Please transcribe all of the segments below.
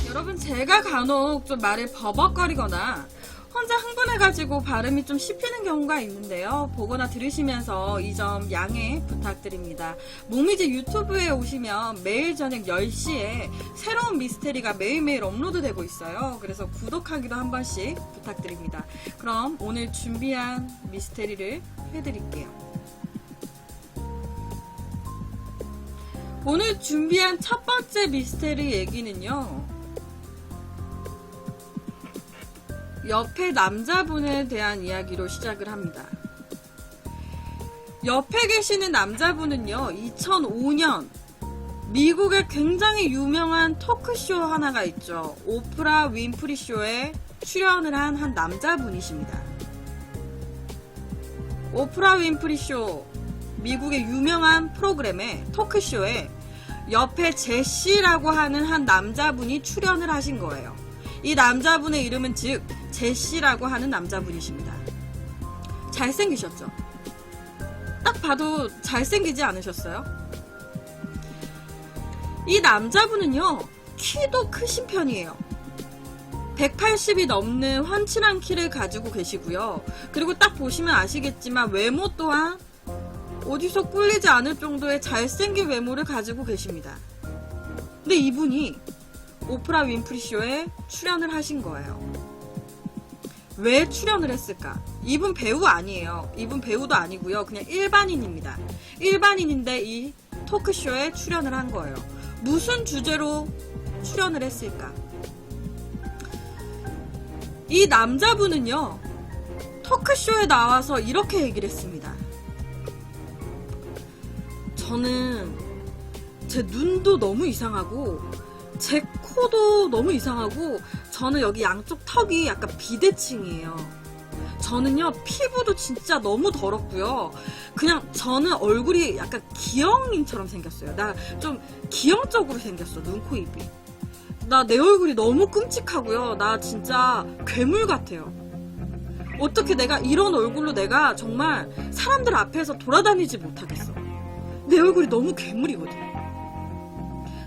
여러분, 제가 간혹 좀 말을 버벅거리거나 혼자 흥분해가지고 발음이 좀 씹히는 경우가 있는데요. 보거나 들으시면서 이 점 양해 부탁드립니다. 목미지 유튜브에 오시면 매일 저녁 10시에 새로운 미스테리가 매일매일 업로드되고 있어요. 그래서 구독하기도 한 번씩 부탁드립니다. 그럼 오늘 준비한 미스테리를 해드릴게요. 오늘 준비한 첫 번째 미스테리 얘기는요, 옆에 남자분에 대한 이야기로 시작을 합니다. 옆에 계시는 남자분은요, 2005년 미국의 굉장히 유명한 토크쇼 하나가 있죠. 오프라 윈프리 쇼에 출연을 한 남자분이십니다. 오프라 윈프리 쇼, 미국의 유명한 프로그램에, 토크쇼에 옆에 제시라고 하는 한 남자분이 출연을 하신 거예요. 이 남자분의 이름은 즉 제시라고 하는 남자분이십니다. 잘생기셨죠? 딱 봐도 잘생기지 않으셨어요? 이 남자분은요, 키도 크신 편이에요. 180이 넘는 훤칠한 키를 가지고 계시고요. 그리고 딱 보시면 아시겠지만 외모 또한 어디서 꿀리지 않을 정도의 잘생긴 외모를 가지고 계십니다. 근데 이분이 오프라 윈프리 쇼에 출연을 하신 거예요. 왜 출연을 했을까? 이분 배우 아니에요. 이분 배우도 아니고요. 그냥 일반인입니다. 일반인인데 이 토크쇼에 출연을 한 거예요. 무슨 주제로 출연을 했을까? 이 남자분은요, 토크쇼에 나와서 이렇게 얘기를 했습니다. 저는 제 눈도 너무 이상하고 제 코도 너무 이상하고 저는 여기 양쪽 턱이 약간 비대칭이에요. 저는요, 피부도 진짜 너무 더럽고요. 그냥 저는 얼굴이 약간 기형인처럼 생겼어요. 나 좀 기형적으로 생겼어, 눈, 코, 입이. 나 내 얼굴이 너무 끔찍하고요. 나 진짜 괴물 같아요. 어떻게 내가 이런 얼굴로 내가 정말 사람들 앞에서 돌아다니지 못하겠어. 내 얼굴이 너무 괴물이거든.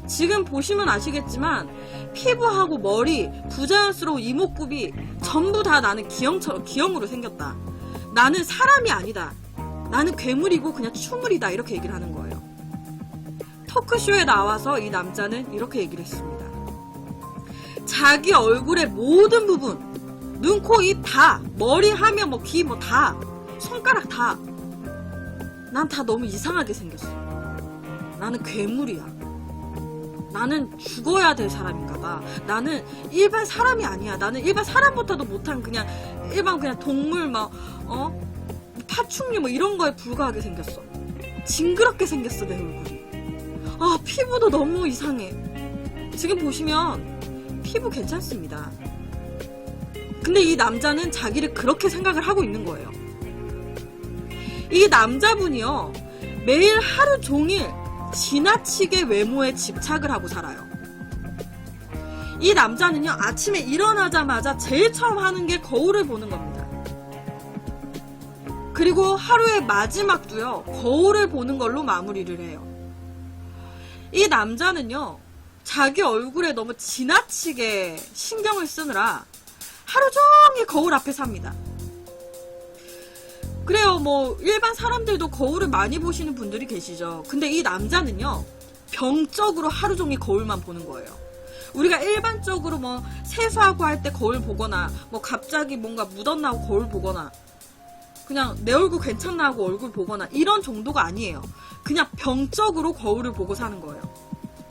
지금 보시면 아시겠지만 피부하고 머리, 부자연스러운 이목구비 전부 다 나는 기형으로 생겼다. 나는 사람이 아니다. 나는 괴물이고 그냥 추물이다. 이렇게 얘기를 하는 거예요. 토크쇼에 나와서 이 남자는 이렇게 얘기를 했습니다. 자기 얼굴의 모든 부분, 눈, 코, 입 다, 머리 하며 뭐 귀 뭐 다, 손가락 다, 난 다 너무 이상하게 생겼어. 나는 괴물이야. 나는 죽어야 될 사람인가 봐. 나는 일반 사람이 아니야. 나는 일반 사람보다도 못한 그냥 일반 그냥 동물 막 파충류 뭐 이런 거에 불과하게 생겼어. 징그럽게 생겼어, 내 얼굴이. 아, 피부도 너무 이상해. 지금 보시면 피부 괜찮습니다. 근데 이 남자는 자기를 그렇게 생각을 하고 있는 거예요. 이 남자분이요, 매일 하루 종일 지나치게 외모에 집착을 하고 살아요. 이 남자는요, 아침에 일어나자마자 제일 처음 하는 게 거울을 보는 겁니다. 그리고 하루의 마지막도요, 거울을 보는 걸로 마무리를 해요. 이 남자는요, 자기 얼굴에 너무 지나치게 신경을 쓰느라 하루 종일 거울 앞에 삽니다. 그래요, 뭐 일반 사람들도 거울을 많이 보시는 분들이 계시죠. 근데 이 남자는요, 병적으로 하루 종일 거울만 보는 거예요. 우리가 일반적으로 뭐 세수하고 할 때 거울 보거나, 뭐 갑자기 뭔가 묻었나고 거울 보거나, 그냥 내 얼굴 괜찮나 하고 얼굴 보거나 이런 정도가 아니에요. 그냥 병적으로 거울을 보고 사는 거예요.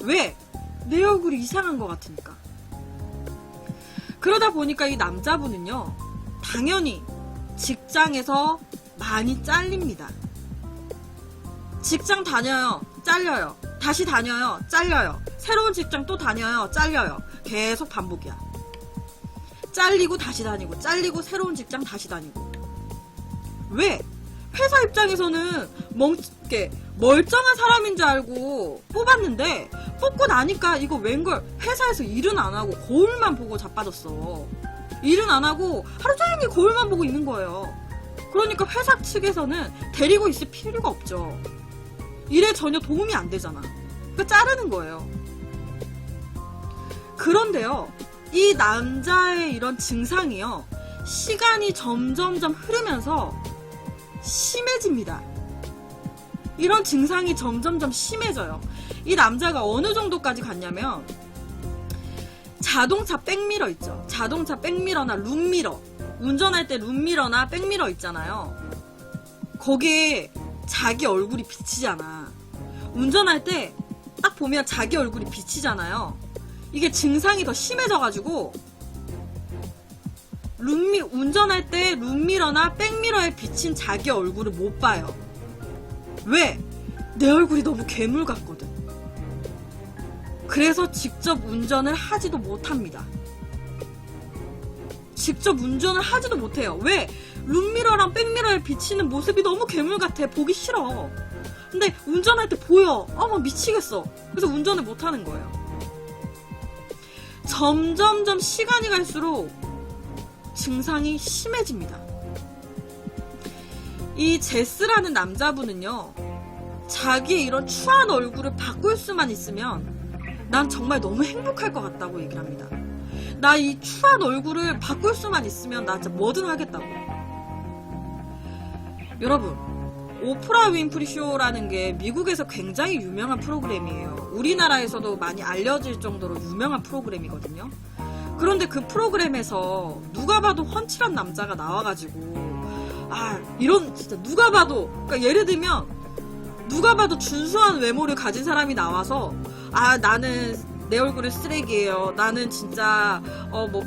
왜? 내 얼굴이 이상한 것 같으니까. 그러다 보니까 이 남자분은요, 당연히 직장에서 많이 잘립니다. 직장 다녀요, 잘려요. 다시 다녀요, 잘려요. 새로운 직장 또 다녀요, 잘려요. 계속 반복이야. 잘리고 다시 다니고, 잘리고 새로운 직장 다시 다니고. 왜? 회사 입장에서는 멀쩡한 사람인 줄 알고 뽑았는데, 뽑고 나니까 이거 웬걸 회사에서 일은 안 하고 거울만 보고 자빠졌어. 일은 안 하고 하루 종일 거울만 보고 있는 거예요. 그러니까 회사 측에서는 데리고 있을 필요가 없죠. 일에 전혀 도움이 안 되잖아. 그러니까 자르는 거예요. 그런데요, 이 남자의 이런 증상이요, 시간이 점점점 흐르면서 심해집니다. 이런 증상이 점점점 심해져요. 이 남자가 어느 정도까지 갔냐면, 자동차 백미러 있죠. 자동차 백미러나 룸미러, 운전할 때 룸미러나 백미러 있잖아요. 거기에 자기 얼굴이 비치잖아. 운전할 때 딱 보면 자기 얼굴이 비치잖아요. 이게 증상이 더 심해져가지고 운전할 때 룸미러나 백미러에 비친 자기 얼굴을 못 봐요. 왜? 내 얼굴이 너무 괴물 같거든. 그래서 직접 운전을 하지도 못합니다. 직접 운전을 하지도 못해요. 왜? 룸미러랑 백미러에 비치는 모습이 너무 괴물 같아. 보기 싫어. 근데 운전할 때 보여. 막 미치겠어. 그래서 운전을 못하는 거예요. 점점점 시간이 갈수록 증상이 심해집니다. 이 제스라는 남자분은요, 자기의 이런 추한 얼굴을 바꿀 수만 있으면 난 정말 너무 행복할 것 같다고 얘기를 합니다. 나 이 추한 얼굴을 바꿀 수만 있으면 나 진짜 뭐든 하겠다고. 여러분, 오프라 윈프리 쇼라는 게 미국에서 굉장히 유명한 프로그램이에요. 우리나라에서도 많이 알려질 정도로 유명한 프로그램이거든요. 그런데 그 프로그램에서 누가 봐도 훤칠한 남자가 나와가지고, 이런 진짜 누가 봐도, 그러니까 예를 들면 누가 봐도 준수한 외모를 가진 사람이 나와서, 나는 내 얼굴은 쓰레기예요. 나는 진짜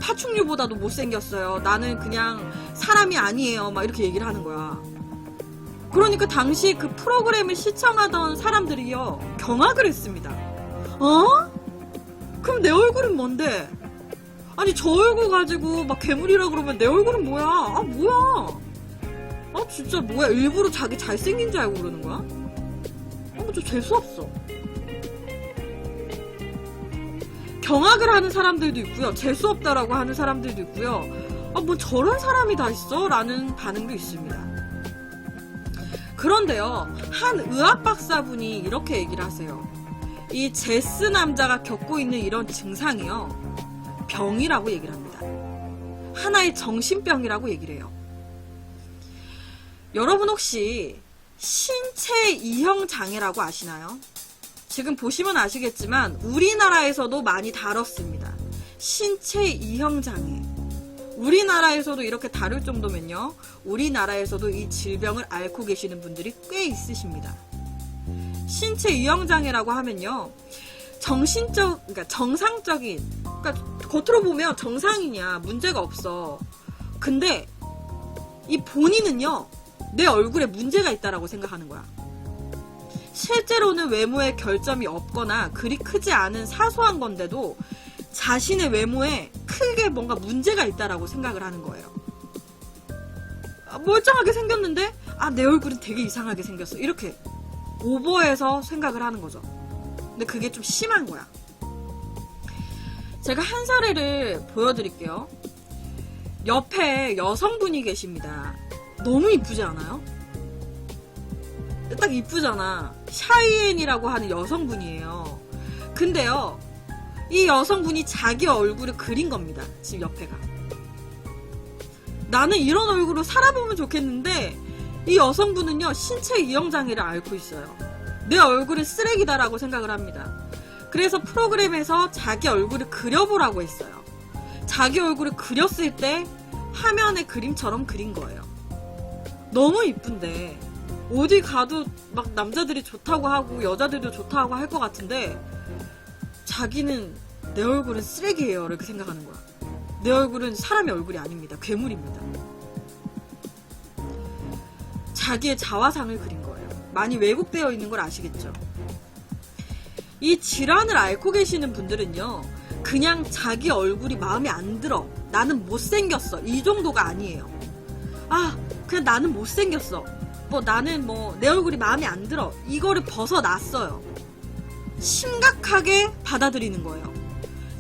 파충류보다도 못생겼어요. 나는 그냥 사람이 아니에요. 막 이렇게 얘기를 하는 거야. 그러니까 당시 그 프로그램을 시청하던 사람들이요, 경악을 했습니다. 그럼 내 얼굴은 뭔데? 아니, 저 얼굴 가지고 막 괴물이라 그러면 내 얼굴은 뭐야? 뭐야? 진짜 뭐야? 일부러 자기 잘생긴 줄 알고 그러는 거야? 좀 재수없어. 경악을 하는 사람들도 있고요, 재수없다라고 하는 사람들도 있고요. 뭐 저런 사람이 다 있어? 라는 반응도 있습니다. 그런데요, 한 의학 박사분이 이렇게 얘기를 하세요. 이 제스 남자가 겪고 있는 이런 증상이요, 병이라고 얘기를 합니다. 하나의 정신병이라고 얘기를 해요. 여러분 혹시 신체 이형 장애라고 아시나요? 지금 보시면 아시겠지만 우리나라에서도 많이 다뤘습니다. 신체 이형 장애. 우리나라에서도 이렇게 다룰 정도면요, 우리나라에서도 이 질병을 앓고 계시는 분들이 꽤 있으십니다. 신체 이형 장애라고 하면요, 그러니까 정상적인, 그러니까 겉으로 보면 정상이냐, 문제가 없어. 근데 이 본인은요, 내 얼굴에 문제가 있다라고 생각하는 거야. 실제로는 외모에 결점이 없거나 그리 크지 않은 사소한 건데도 자신의 외모에 크게 뭔가 문제가 있다라고 생각을 하는 거예요. 멀쩡하게 생겼는데 내 얼굴은 되게 이상하게 생겼어. 이렇게 오버해서 생각을 하는 거죠. 근데 그게 좀 심한 거야. 제가 한 사례를 보여드릴게요. 옆에 여성분이 계십니다. 너무 이쁘지 않아요? 딱 이쁘잖아. 샤이엔이라고 하는 여성분이에요. 근데요, 이 여성분이 자기 얼굴을 그린 겁니다. 지금 옆에가. 나는 이런 얼굴로 살아보면 좋겠는데 이 여성분은요, 신체 이형장애를 앓고 있어요. 내 얼굴은 쓰레기다라고 생각을 합니다. 그래서 프로그램에서 자기 얼굴을 그려보라고 했어요. 자기 얼굴을 그렸을 때 화면의 그림처럼 그린 거예요. 너무 이쁜데 어디 가도 막 남자들이 좋다고 하고 여자들도 좋다고 할 것 같은데 자기는 내 얼굴은 쓰레기예요 이렇게 생각하는 거야. 내 얼굴은 사람의 얼굴이 아닙니다. 괴물입니다. 자기의 자화상을 그린 거예요. 많이 왜곡되어 있는 걸 아시겠죠? 이 질환을 앓고 계시는 분들은요, 그냥 자기 얼굴이 마음에 안 들어, 나는 못생겼어, 이 정도가 아니에요. 그냥 나는 못생겼어, 나는 내 얼굴이 마음에 안 들어, 이거를 벗어났어요. 심각하게 받아들이는 거예요.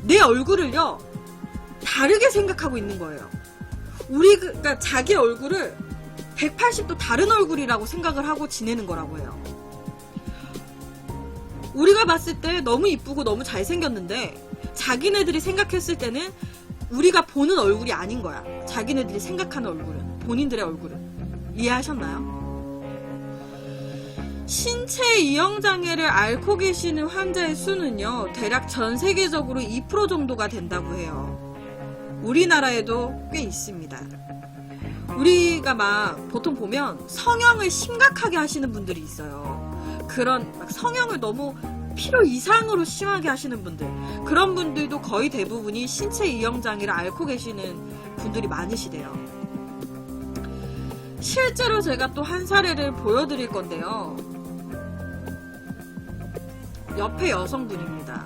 내 얼굴을요, 다르게 생각하고 있는 거예요. 그러니까 자기 얼굴을 180도 다른 얼굴이라고 생각을 하고 지내는 거라고 해요. 우리가 봤을 때 너무 이쁘고 너무 잘생겼는데 자기네들이 생각했을 때는 우리가 보는 얼굴이 아닌 거야. 자기네들이 생각하는 얼굴은, 본인들의 얼굴은. 이해하셨나요? 신체 이형장애를 앓고 계시는 환자의 수는요, 대략 전 세계적으로 2% 정도가 된다고 해요. 우리나라에도 꽤 있습니다. 우리가 막 보통 보면 성형을 심각하게 하시는 분들이 있어요. 그런 막 성형을 너무 필요 이상으로 심하게 하시는 분들, 그런 분들도 거의 대부분이 신체 이형장애를 앓고 계시는 분들이 많으시대요. 실제로 제가 또 한 사례를 보여드릴 건데요. 옆에 여성분입니다.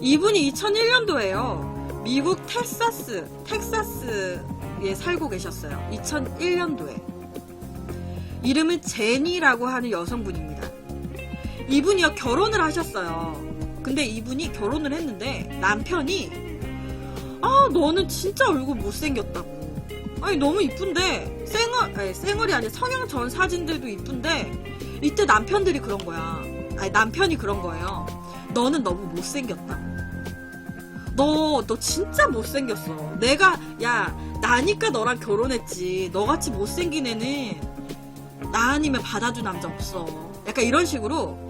이분이 2001년도에요. 미국 텍사스에 살고 계셨어요. 2001년도에. 이름은 제니라고 하는 여성분입니다. 이분이요, 결혼을 하셨어요. 근데 이분이 결혼을 했는데 남편이 너는 진짜 얼굴 못생겼다고. 아니 너무 이쁜데 쌩얼이 아니라 성형 전 사진들도 이쁜데 이때 남편이 그런 거예요. 너는 너무 못생겼다. 너 진짜 못생겼어. 나니까 너랑 결혼했지. 너같이 못생긴 애는 나 아니면 받아줄 남자 없어. 약간 이런 식으로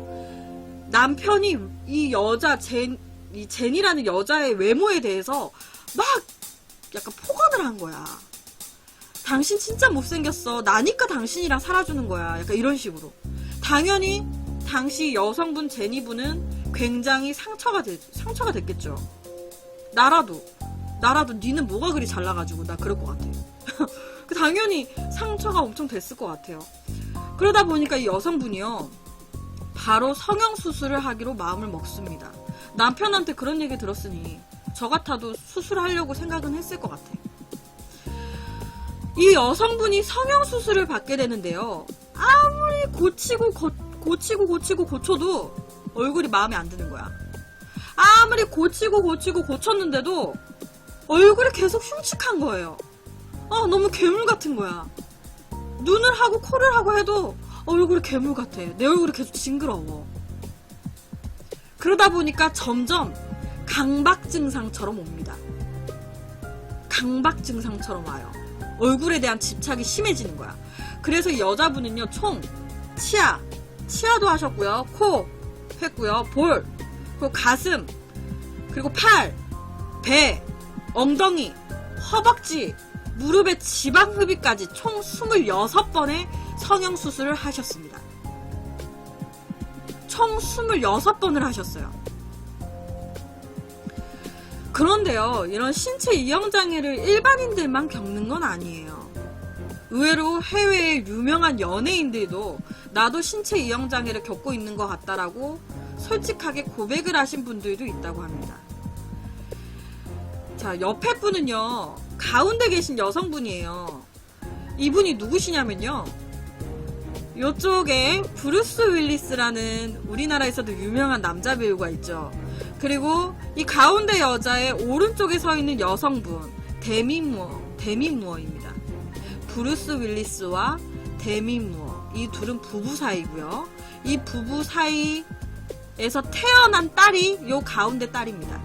남편이 이 제니라는 여자의 외모에 대해서 막 약간 포관을 한 거야. 당신 진짜 못생겼어. 나니까 당신이랑 살아주는 거야. 약간 이런 식으로. 당연히 당시 여성분 제니분은 굉장히 상처가 됐겠죠. 나라도 니는 뭐가 그리 잘나가지고 나 그럴 것 같아요. 당연히 상처가 엄청 됐을 것 같아요. 그러다 보니까 이 여성분이요, 바로 성형수술을 하기로 마음을 먹습니다. 남편한테 그런 얘기 들었으니 저 같아도 수술하려고 생각은 했을 것 같아요. 이 여성분이 성형수술을 받게 되는데요, 아무리 고쳐도 얼굴이 마음에 안 드는 거야. 아무리 고쳤는데도 얼굴이 계속 흉측한 거예요. 너무 괴물 같은 거야. 눈을 하고 코를 하고 해도 얼굴이 괴물 같아. 내 얼굴이 계속 징그러워. 그러다 보니까 점점 강박 증상처럼 옵니다. 강박 증상처럼 와요. 얼굴에 대한 집착이 심해지는 거야. 그래서 이 여자분은요, 총 치아도 하셨고요, 코 했고요, 볼, 그리고 가슴, 그리고 팔, 배, 엉덩이, 허벅지, 무릎의 지방흡입까지 총 26번의 성형수술을 하셨습니다. 총 26번을 하셨어요. 그런데요, 이런 신체 이형장애를 일반인들만 겪는 건 아니에요. 의외로 해외의 유명한 연예인들도 나도 신체 이형장애를 겪고 있는 것 같다라고 솔직하게 고백을 하신 분들도 있다고 합니다. 자, 옆에 분은요, 가운데 계신 여성분이에요. 이분이 누구시냐면요, 요쪽에 브루스 윌리스라는 우리나라에서도 유명한 남자 배우가 있죠. 그리고 이 가운데 여자의 오른쪽에 서 있는 여성분, 데미 무어입니다. 브루스 윌리스와 데미 무어, 이 둘은 부부 사이고요. 이 부부 사이에서 태어난 딸이 요 가운데 딸입니다.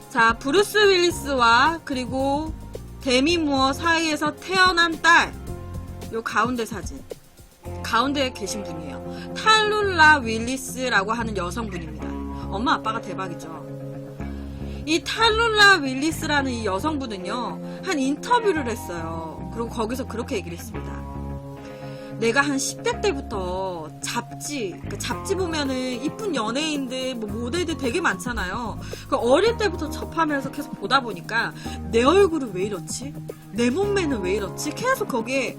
자, 브루스 윌리스와 그리고 데미 무어 사이에서 태어난 딸, 요 가운데 사진, 가운데에 계신 분이에요. 탈룰라 윌리스라고 하는 여성분입니다. 엄마 아빠가 대박이죠. 이 탈룰라 윌리스라는 이 여성분은요, 한 인터뷰를 했어요. 그리고 거기서 그렇게 얘기를 했습니다. 내가 한 10대 때부터 잡지 보면은 이쁜 연예인들, 모델들 되게 많잖아요. 어릴 때부터 접하면서 계속 보다 보니까 내 얼굴은 왜 이렇지? 내 몸매는 왜 이렇지? 계속 거기에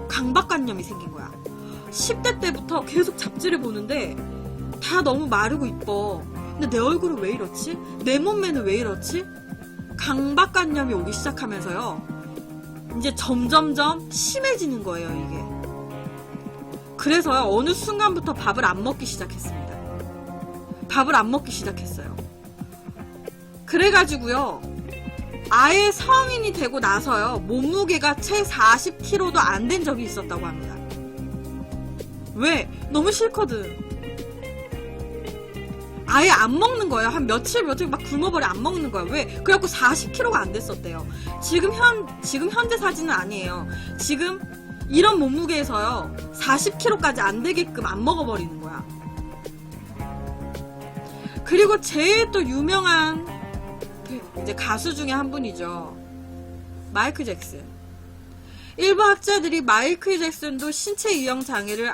강박관념이 생긴 거야. 10대 때부터 계속 잡지를 보는데 다 너무 마르고 이뻐. 근데 내 얼굴은 왜 이렇지? 내 몸매는 왜 이렇지? 강박관념이 오기 시작하면서요, 이제 점점점 심해지는 거예요, 이게. 그래서요, 어느 순간부터 밥을 안 먹기 시작했습니다. 밥을 안 먹기 시작했어요. 그래가지고요, 아예 성인이 되고 나서요, 몸무게가 채 40kg도 안 된 적이 있었다고 합니다. 왜? 너무 싫거든. 아예 안 먹는 거예요. 한 며칠 막 굶어버려 안 먹는 거야. 왜? 그래갖고 40kg가 안 됐었대요. 지금 현재 사진은 아니에요. 지금 이런 몸무게에서요, 40kg까지 안 되게끔 안 먹어버리는 거야. 그리고 제일 또 유명한 이제 가수 중에 한 분이죠. 마이클 잭슨. 일부 학자들이 마이클 잭슨도 신체 이형 장애를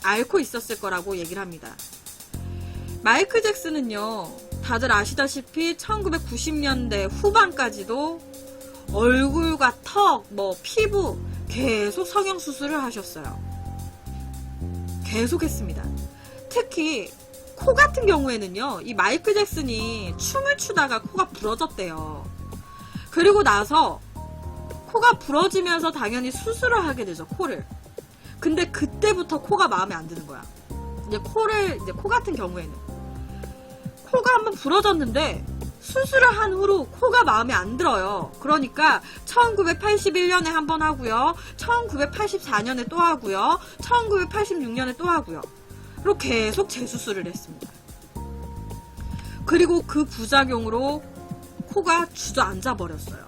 앓고 있었을 거라고 얘기를 합니다. 마이클 잭슨은요, 다들 아시다시피 1990년대 후반까지도 얼굴과 턱, 피부 계속 성형수술을 하셨어요. 계속 했습니다. 특히 코 같은 경우에는요, 이 마이클 잭슨이 춤을 추다가 코가 부러졌대요. 그리고 나서 코가 부러지면서 당연히 수술을 하게 되죠, 코를. 근데 그때부터 코가 마음에 안 드는 거야. 이제 코 같은 경우에는 코가 한번 부러졌는데 수술을 한 후로 코가 마음에 안 들어요. 그러니까 1981년에 한 번 하고요, 1984년에 또 하고요, 1986년에 또 하고요. 그리고 계속 재수술을 했습니다. 그리고 그 부작용으로 코가 주저앉아 버렸어요.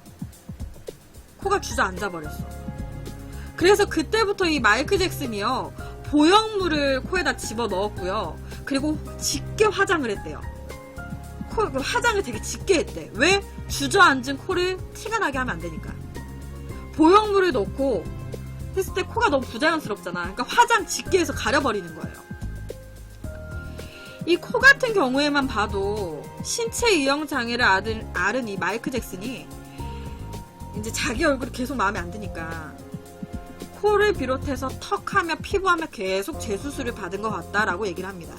코가 주저앉아 버렸어. 그래서 그때부터 이 마이클 잭슨이요, 보형물을 코에다 집어 넣었고요. 그리고 짙게 화장을 했대요. 화장을 되게 짙게 했대. 왜? 주저앉은 코를 티가 나게 하면 안 되니까. 보형물을 넣고 했을 때 코가 너무 부자연스럽잖아. 그러니까 화장 짙게 해서 가려버리는 거예요. 이 코 같은 경우에만 봐도 신체 이형 장애를 앓은 이 마이클 잭슨이 이제 자기 얼굴이 계속 마음에 안 드니까 코를 비롯해서 턱하며 피부하며 계속 재수술을 받은 것 같다라고 얘기를 합니다.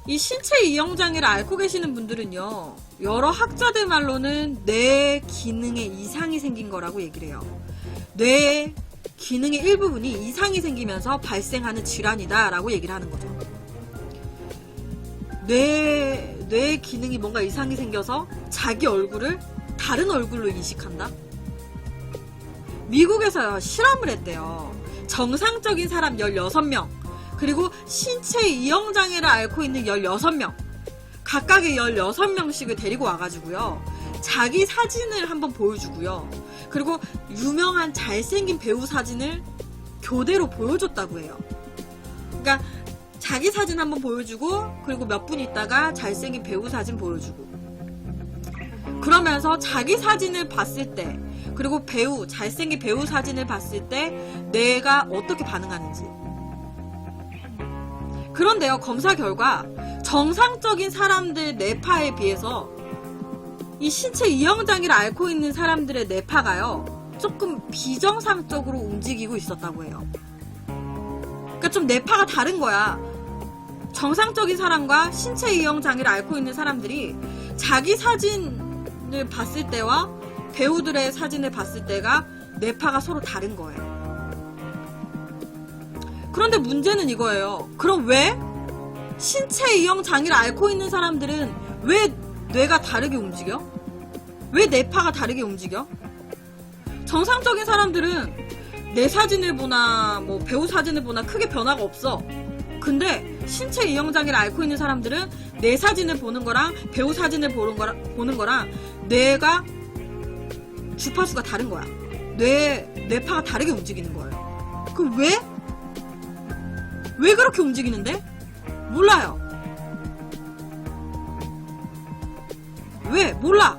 이 신체 이형 장애를 앓고 계시는 분들은요, 여러 학자들 말로는 뇌 기능에 이상이 생긴 거라고 얘기를 해요. 뇌 기능의 일부분이 이상이 생기면서 발생하는 질환이다 라고 얘기를 하는 거죠. 뇌 기능이 뭔가 이상이 생겨서 자기 얼굴을 다른 얼굴로 인식한다? 미국에서요, 실험을 했대요. 정상적인 사람 16명, 그리고 신체 이형 장애를 앓고 있는 16명, 각각의 16명씩을 데리고 와가지고요, 자기 사진을 한번 보여주고요, 그리고 유명한 잘생긴 배우 사진을 교대로 보여줬다고 해요. 그러니까 자기 사진 한번 보여주고, 그리고 몇 분 있다가 잘생긴 배우 사진 보여주고, 그러면서 자기 사진을 봤을 때, 그리고 잘생긴 배우 사진을 봤을 때 뇌가 어떻게 반응하는지. 그런데요, 검사 결과 정상적인 사람들 뇌파에 비해서 이 신체 이형 장애를 앓고 있는 사람들의 뇌파가요, 조금 비정상적으로 움직이고 있었다고 해요. 그러니까 좀 뇌파가 다른 거야. 정상적인 사람과 신체 이형 장애를 앓고 있는 사람들이 자기 사진을 봤을 때와 배우들의 사진을 봤을 때가 뇌파가 서로 다른 거예요. 그런데 문제는 이거예요. 그럼 왜 신체 이형 장애를 앓고 있는 사람들은 왜 뇌가 다르게 움직여? 왜 뇌파가 다르게 움직여? 정상적인 사람들은 내 사진을 보나 배우 사진을 보나 크게 변화가 없어. 근데 신체 이형 장애를 앓고 있는 사람들은 내 사진을 보는 거랑 배우 사진을 보는 거랑 뇌가 주파수가 다른 거야. 뇌파가 다르게 움직이는 거예요. 그럼 왜? 왜 그렇게 움직이는데? 몰라요. 왜? 몰라.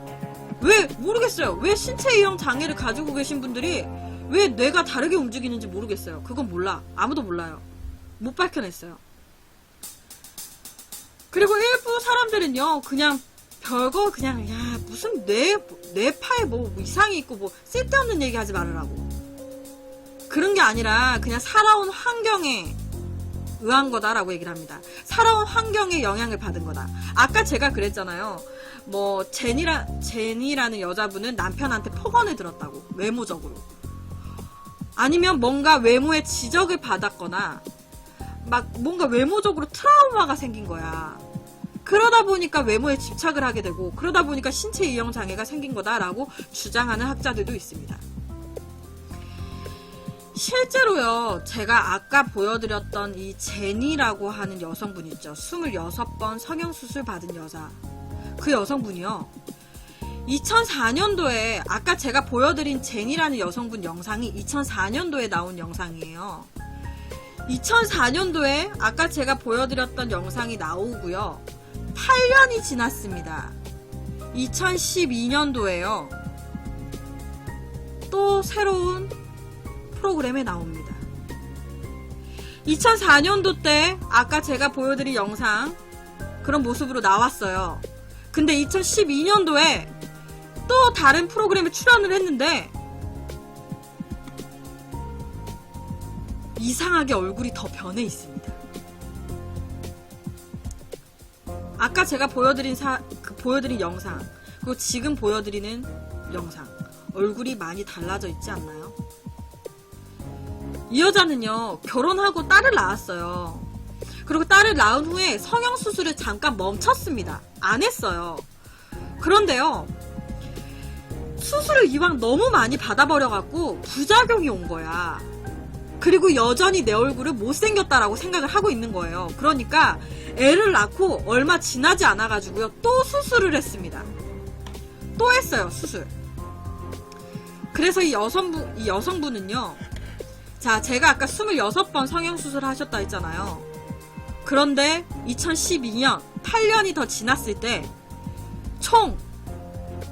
왜? 모르겠어요. 왜 신체 이형 장애를 가지고 계신 분들이 왜 뇌가 다르게 움직이는지 모르겠어요. 그건 몰라. 아무도 몰라요. 못 밝혀냈어요. 그리고 일부 사람들은요, 그냥 별거 그냥 무슨 뇌파에 이상이 있고 쓸데없는 얘기 하지 말으라고. 그런 게 아니라 그냥 살아온 환경에 의한 거다라고 얘기를 합니다. 살아온 환경에 영향을 받은 거다. 아까 제가 그랬잖아요. 제니라는 여자분은 남편한테 폭언을 들었다고. 외모적으로. 아니면 뭔가 외모에 지적을 받았거나 뭔가 외모적으로 트라우마가 생긴 거야. 그러다 보니까 외모에 집착을 하게 되고 그러다 보니까 신체 이형 장애가 생긴 거다라고 주장하는 학자들도 있습니다. 실제로요, 제가 아까 보여드렸던 이 제니라고 하는 여성분 있죠. 26번 성형수술 받은 여자. 그 여성분이요, 2004년도에 아까 제가 보여드린 제니라는 여성분 영상이 2004년도에 나온 영상이에요. 2004년도에 아까 제가 보여드렸던 영상이 나오고요, 8년이 지났습니다. 2012년도에요, 또 새로운 프로그램에 나옵니다. 2004년도 때 아까 제가 보여드린 영상 그런 모습으로 나왔어요. 근데 2012년도에 또 다른 프로그램에 출연을 했는데 이상하게 얼굴이 더 변해 있습니다. 아까 제가 보여드린 영상 그리고 지금 보여드리는 영상, 얼굴이 많이 달라져 있지 않나요? 이 여자는요, 결혼하고 딸을 낳았어요. 그리고 딸을 낳은 후에 성형수술을 잠깐 멈췄습니다. 안 했어요. 그런데요, 수술을 이왕 너무 많이 받아버려갖고 부작용이 온 거야. 그리고 여전히 내 얼굴을 못생겼다라고 생각을 하고 있는 거예요. 그러니까 애를 낳고 얼마 지나지 않아가지고요, 또 수술을 했습니다. 또 했어요, 수술. 그래서 이 여성분은요, 자, 제가 아까 26번 성형수술 하셨다 했잖아요. 그런데 2012년, 8년이 더 지났을 때 총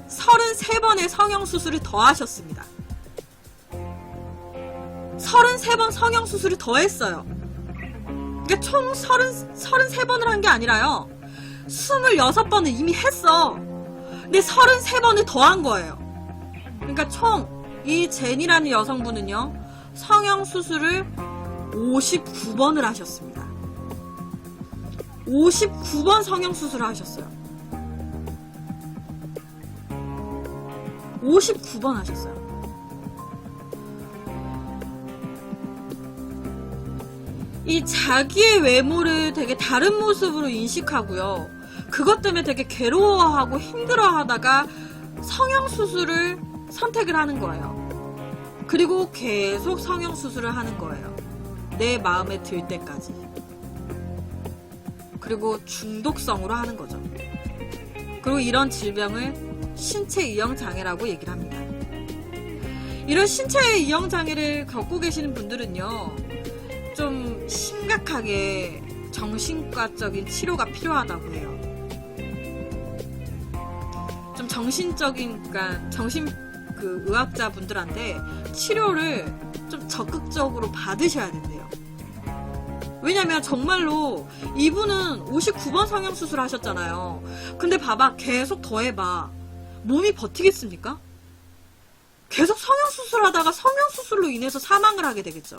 33번의 성형수술을 더 하셨습니다. 33번 성형수술을 더 했어요. 그러니까 총 33번을 한 게 아니라요, 26번을 이미 했어. 근데 33번을 더 한 거예요. 그러니까 총 이 제니라는 여성분은요, 성형수술을 59번을 하셨습니다. 59번 성형수술을 하셨어요. 59번 하셨어요. 이 자기의 외모를 되게 다른 모습으로 인식하고요, 그것 때문에 되게 괴로워하고 힘들어하다가 성형수술을 선택을 하는 거예요. 그리고 계속 성형수술을 하는 거예요. 내 마음에 들 때까지. 그리고 중독성으로 하는 거죠. 그리고 이런 질병을 신체 이형 장애라고 얘기를 합니다. 이런 신체 이형 장애를 겪고 계시는 분들은요, 좀 심각하게 정신과적인 치료가 필요하다고 해요. 좀 정신적인, 그러니까 의학자 분들한테 치료를 좀 적극적으로 받으셔야 된대요. 왜냐면 정말로 이분은 59번 성형수술 하셨잖아요. 근데 봐봐, 계속 더 해봐. 몸이 버티겠습니까? 계속 성형수술 하다가 성형수술로 인해서 사망을 하게 되겠죠.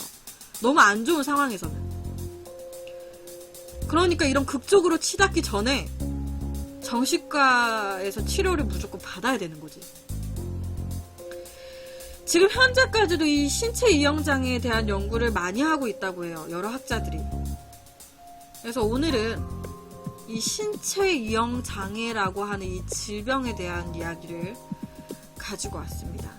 너무 안 좋은 상황에서는. 그러니까 이런 극적으로 치닫기 전에 정신과에서 치료를 무조건 받아야 되는 거지. 지금 현재까지도 이 신체 이형장애에 대한 연구를 많이 하고 있다고 해요, 여러 학자들이. 그래서 오늘은 이 신체 이형장애라고 하는 이 질병에 대한 이야기를 가지고 왔습니다.